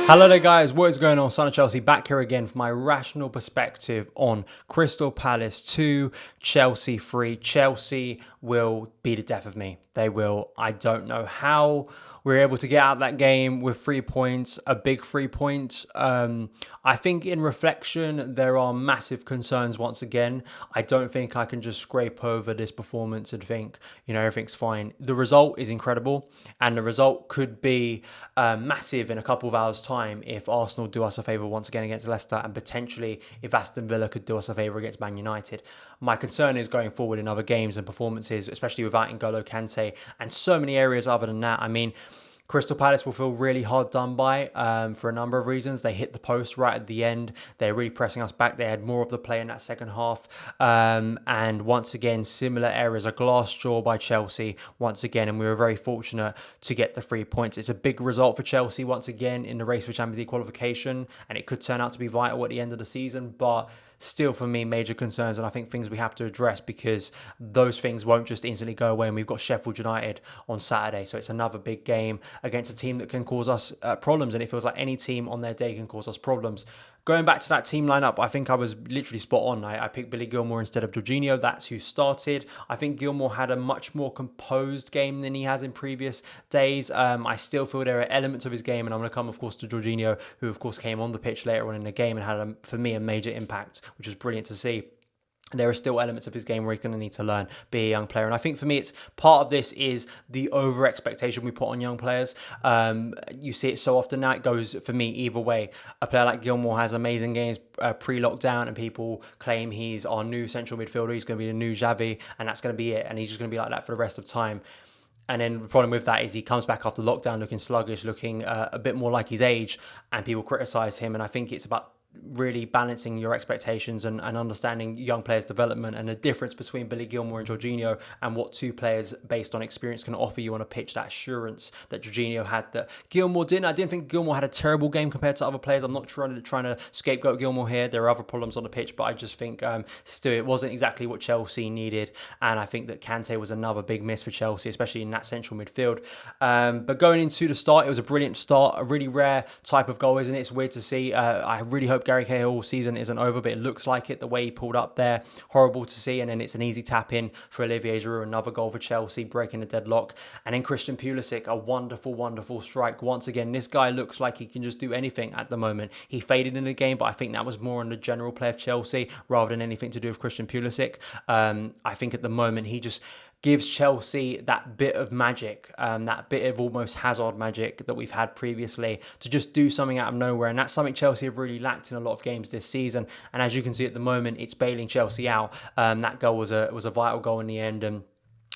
Hello there guys, what is going on? Son of Chelsea back here again for my rational perspective on Crystal Palace 2, Chelsea 3. Chelsea will be the death of me. They will. I don't know how we're able to get out of that game with 3 points, a big 3 points. I think in reflection, there are massive concerns once again. I don't think I can just scrape over this performance and think, everything's fine. The result is incredible, and the result could be massive in a couple of hours' time if Arsenal do us a favour once again against Leicester, and potentially if Aston Villa could do us a favour against Man United. My concern is going forward in other games and performances, especially without N'Golo Kante and so many areas other than that. I mean, Crystal Palace will feel really hard done by for a number of reasons. They hit the post right at the end. They're really pressing us back. They had more of the play in that second half. And once again, similar errors. A glass jaw by Chelsea once again. And we were very fortunate to get the 3 points. It's a big result for Chelsea once again in the race for Champions League qualification. And it could turn out to be vital at the end of the season. But still, for me, major concerns, and I think things we have to address, because those things won't just instantly go away. And we've got Sheffield United on Saturday, so it's another big game against a team that can cause us problems, and it feels like any team on their day can cause us problems. Going back to that team lineup, I think I was literally spot on. I picked Billy Gilmour instead of Jorginho. That's who started. I think Gilmour had a much more composed game than he has in previous days. I still feel there are elements of his game, and I'm going to come, of course, to Jorginho, who, of course, came on the pitch later on in the game and had, for me, a major impact, which was brilliant to see. There are still elements of his game where he's going to need to learn, be a young player. And I think for me, it's part of this is the over expectation we put on young players. You see it so often now. It goes, for me, either way. A player like Gilmour has amazing games pre-lockdown, and people claim he's our new central midfielder. He's going to be the new Xavi, and that's going to be it. And he's just going to be like that for the rest of time. And then the problem with that is he comes back after lockdown looking sluggish, looking a bit more like his age, and people criticise him. And I think it's about really balancing your expectations and understanding young players' development and the difference between Billy Gilmour and Jorginho, and what two players based on experience can offer you on a pitch. That assurance that Jorginho had that Gilmour didn't. I didn't think Gilmour had a terrible game compared to other players. I'm not trying to scapegoat Gilmour here. There are other problems on the pitch, but I just think still it wasn't exactly what Chelsea needed, and I think that Kante was another big miss for Chelsea, especially in that central midfield. But going into the start, it was a brilliant start, a really rare type of goal, isn't it? It's weird to see. I really hope Gary Cahill season isn't over, but it looks like it, the way he pulled up there. Horrible to see. And then it's an easy tap in for Olivier Giroud, another goal for Chelsea, breaking the deadlock. And then Christian Pulisic, a wonderful strike. Once again, this guy looks like he can just do anything at the moment. He faded in the game, but I think that was more on the general play of Chelsea rather than anything to do with Christian Pulisic. I think at the moment he just gives Chelsea that bit of magic, that bit of almost Hazard magic that we've had previously, to just do something out of nowhere. And that's something Chelsea have really lacked in a lot of games this season. And as you can see at the moment, it's bailing Chelsea out. That goal was a vital goal in the end. And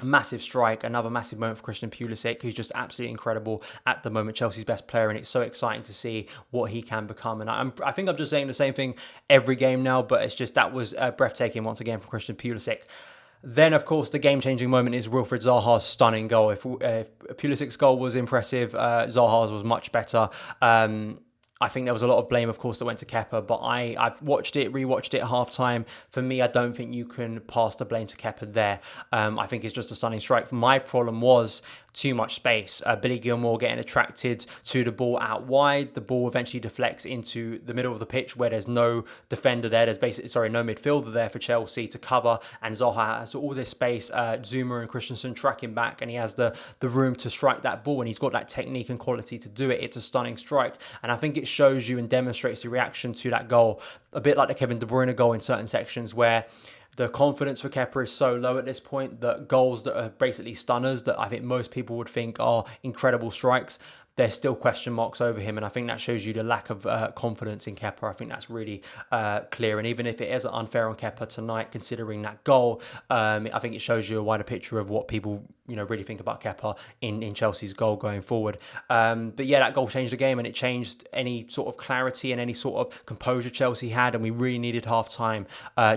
a massive strike, another massive moment for Christian Pulisic, who's just absolutely incredible at the moment, Chelsea's best player, and it's so exciting to see what he can become. And I think I'm just saying the same thing every game now, but it's just that was breathtaking once again from Christian Pulisic. Then, of course, the game-changing moment is Wilfried Zaha's stunning goal. If Pulisic's goal was impressive, Zaha's was much better. I think there was a lot of blame, of course, that went to Kepa, but I've watched it, rewatched it at half-time. For me, I don't think you can pass the blame to Kepa there. I think it's just a stunning strike. My problem was too much space. Billy Gilmour getting attracted to the ball out wide. The ball eventually deflects into the middle of the pitch where there's no defender there. There's basically, no midfielder there for Chelsea to cover. And Zaha has all this space. Zuma and Christensen tracking back, and he has the room to strike that ball, and he's got that technique and quality to do it. It's a stunning strike. And I think it shows you and demonstrates the reaction to that goal, a bit like the Kevin De Bruyne goal in certain sections, where the confidence for Kepa is so low at this point that goals that are basically stunners, that I think most people would think are incredible strikes, there's still question marks over him. And I think that shows you the lack of confidence in Kepa. I think that's really clear. And even if it is unfair on Kepa tonight, considering that goal, I think it shows you a wider picture of what people really think about Kepa in Chelsea's goal going forward. But yeah, that goal changed the game, and it changed any sort of clarity and any sort of composure Chelsea had, and we really needed half-time.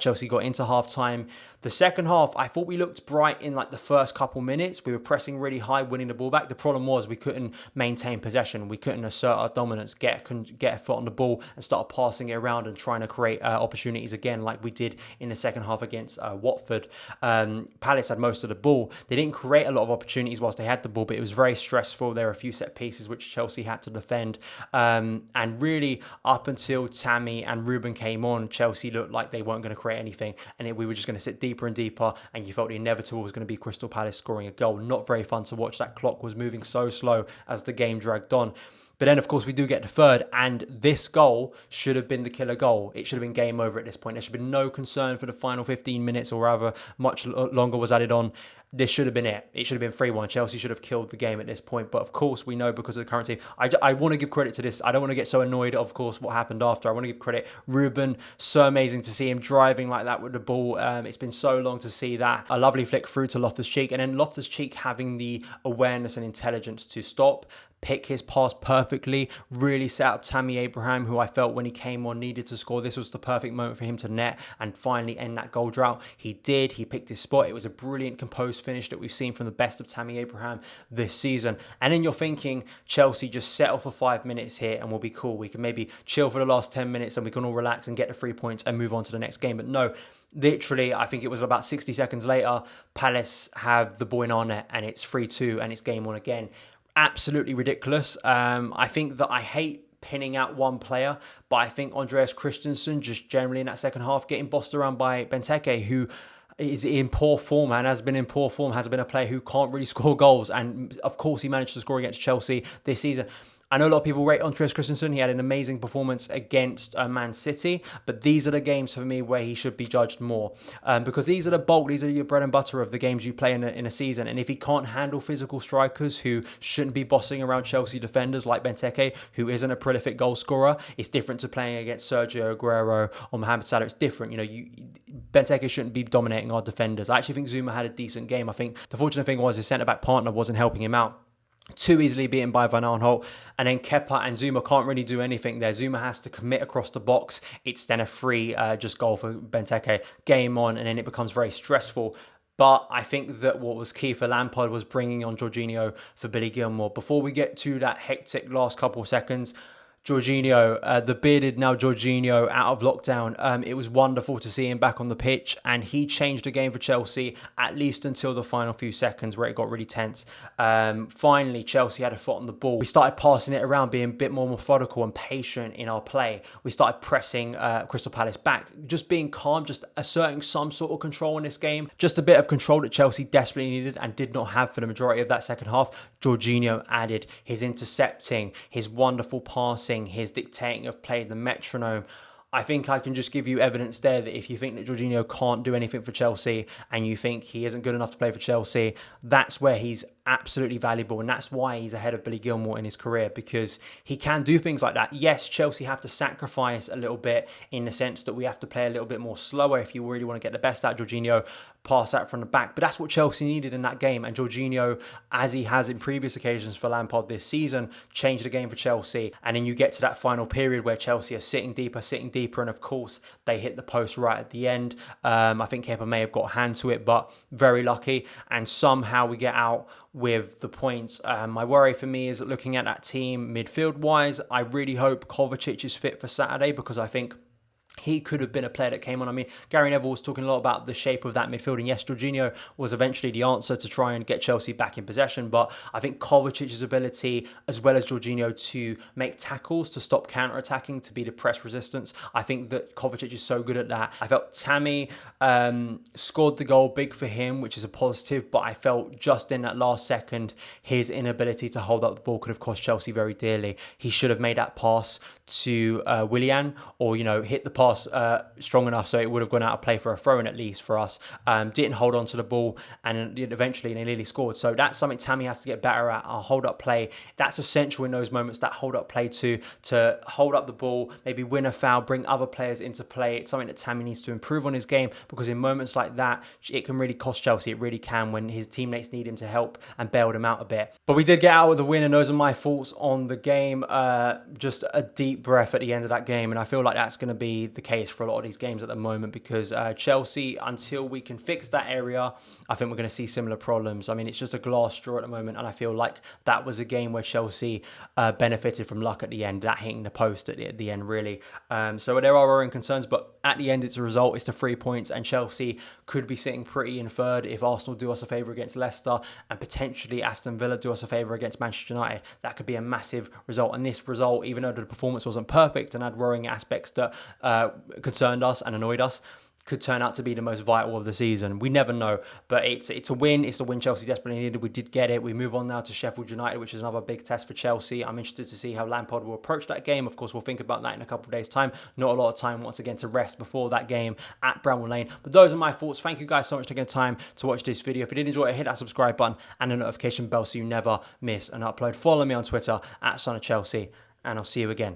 Chelsea got into half-time. The second half, I thought we looked bright in like the first couple minutes. We were pressing really high, winning the ball back. The problem was we couldn't maintain retain possession. We couldn't assert our dominance, get a foot on the ball and start passing it around and trying to create opportunities again like we did in the second half against Watford. Palace had most of the ball. They didn't create a lot of opportunities whilst they had the ball, but it was very stressful. There were a few set pieces which Chelsea had to defend. And really, up until Tammy and Ruben came on, Chelsea looked like they weren't going to create anything. And we were just going to sit deeper and deeper. And you felt the inevitable was going to be Crystal Palace scoring a goal. Not very fun to watch. That clock was moving so slow as the game dragged on. But then, of course, we do get the third, and this goal should have been the killer goal. It should have been game over at this point. There should have been no concern for the final 15 minutes or however much longer was added on. This should have been it. It should have been 3-1. Chelsea should have killed the game at this point. But, of course, we know because of the current team. I want to give credit to this. I don't want to get so annoyed, of course, what happened after. I want to give credit. Ruben, so amazing to see him driving like that with the ball. It's been so long to see that. A lovely flick through to Loftus-Cheek. And then Loftus-Cheek having the awareness and intelligence to stop, pick his pass perfectly, really set up Tammy Abraham, who I felt when he came on needed to score. This was the perfect moment for him to net and finally end that goal drought. He did. He picked his spot. It was a brilliant composed finish that we've seen from the best of Tammy Abraham this season. And then you're thinking Chelsea just settle for 5 minutes here and we'll be cool. We can maybe chill for the last 10 minutes and we can all relax and get the 3 points and move on to the next game. But no, literally, I think it was about 60 seconds later, Palace have the ball in our net and it's 3-2 and it's game on again. Absolutely ridiculous. I think that I hate pinning out one player, but I think Andreas Christensen just generally in that second half getting bossed around by Benteke, who is in poor form and has been in poor form, has been a player who can't really score goals. And of course, he managed to score against Chelsea this season. I know a lot of people rate Andreas Christensen. He had an amazing performance against Man City, but these are the games for me where he should be judged more because these are the bulk, these are your bread and butter of the games you play in a season. And if he can't handle physical strikers who shouldn't be bossing around Chelsea defenders like Benteke, who isn't a prolific goal scorer, it's different to playing against Sergio Aguero or Mohamed Salah. It's different. Benteke shouldn't be dominating our defenders. I actually think Zuma had a decent game. I think the fortunate thing was his centre-back partner wasn't helping him out. Too easily beaten by Van Aanholt, and then Kepa and Zuma can't really do anything there. Zuma has to commit across the box. It's then a free just goal for Benteke. Game on, and then it becomes very stressful. But I think that what was key for Lampard was bringing on Jorginho for Billy Gilmour. Before we get to that hectic last couple of seconds, Jorginho, the bearded now Jorginho out of lockdown. It was wonderful to see him back on the pitch, and he changed the game for Chelsea, at least until the final few seconds where it got really tense. Finally, Chelsea had a foot on the ball. We started passing it around, being a bit more methodical and patient in our play. We started pressing Crystal Palace back, just being calm, just asserting some sort of control in this game. Just a bit of control that Chelsea desperately needed and did not have for the majority of that second half. Jorginho added his intercepting, his wonderful passing, his dictating of play, the metronome. I think I can just give you evidence there that if you think that Jorginho can't do anything for Chelsea and you think he isn't good enough to play for Chelsea, that's where he's absolutely valuable, and that's why he's ahead of Billy Gilmour in his career, because he can do things like that. Yes, Chelsea have to sacrifice a little bit in the sense that we have to play a little bit more slower if you really want to get the best out of Jorginho, pass out from the back, but that's what Chelsea needed in that game. And Jorginho, as he has in previous occasions for Lampard this season, changed the game for Chelsea. And then you get to that final period where Chelsea are sitting deeper, and of course they hit the post right at the end. I think Kepa may have got a hand to it, but very lucky, and somehow we get out with the points. My worry for me is looking at that team midfield wise. I really hope Kovacic is fit for Saturday, because I think he could have been a player that came on. I mean, Gary Neville was talking a lot about the shape of that midfield, and yes, Jorginho was eventually the answer to try and get Chelsea back in possession, but I think Kovacic's ability, as well as Jorginho, to make tackles, to stop counter-attacking, to be the press resistance, I think that Kovacic is so good at that. I felt Tammy scored the goal, big for him, which is a positive, but I felt just in that last second, his inability to hold up the ball could have cost Chelsea very dearly. He should have made that pass to Willian, or, hit the pass strong enough so it would have gone out of play for a throw-in, at least for us. Didn't hold on to the ball, and eventually they nearly scored. So that's something Tammy has to get better at. Our hold-up play, that's essential in those moments, that hold-up play to hold up the ball, maybe win a foul, bring other players into play. It's something that Tammy needs to improve on his game, because in moments like that, it can really cost Chelsea. It really can, when his teammates need him to help and bail them out a bit. But we did get out with the win, and those are my thoughts on the game. Just a deep breath at the end of that game, and I feel like that's going to be the case for a lot of these games at the moment, because Chelsea, until we can fix that area, I think we're going to see similar problems. I mean, it's just a glass straw at the moment, and I feel like that was a game where Chelsea benefited from luck at the end, that hitting the post at the end, really. So there are worrying concerns, but at the end, it's a result. It's the 3 points, and Chelsea could be sitting pretty in third if Arsenal do us a favour against Leicester, and potentially Aston Villa do us a favour against Manchester United. That could be a massive result, and this result, even though the performance wasn't perfect and had worrying aspects that concerned us and annoyed us, could turn out to be the most vital of the season. We never know, but it's a win. It's the win Chelsea desperately needed. We did get it. We move on now to Sheffield United, which is another big test for Chelsea. I'm interested to see how Lampard will approach that game. Of course, we'll think about that in a couple of days' time. Not a lot of time, once again, to rest before that game at Bramall Lane. But those are my thoughts. Thank you guys so much for taking the time to watch this video. If you did enjoy it, hit that subscribe button and the notification bell so you never miss an upload. Follow me on Twitter at Son of Chelsea, and I'll see you again.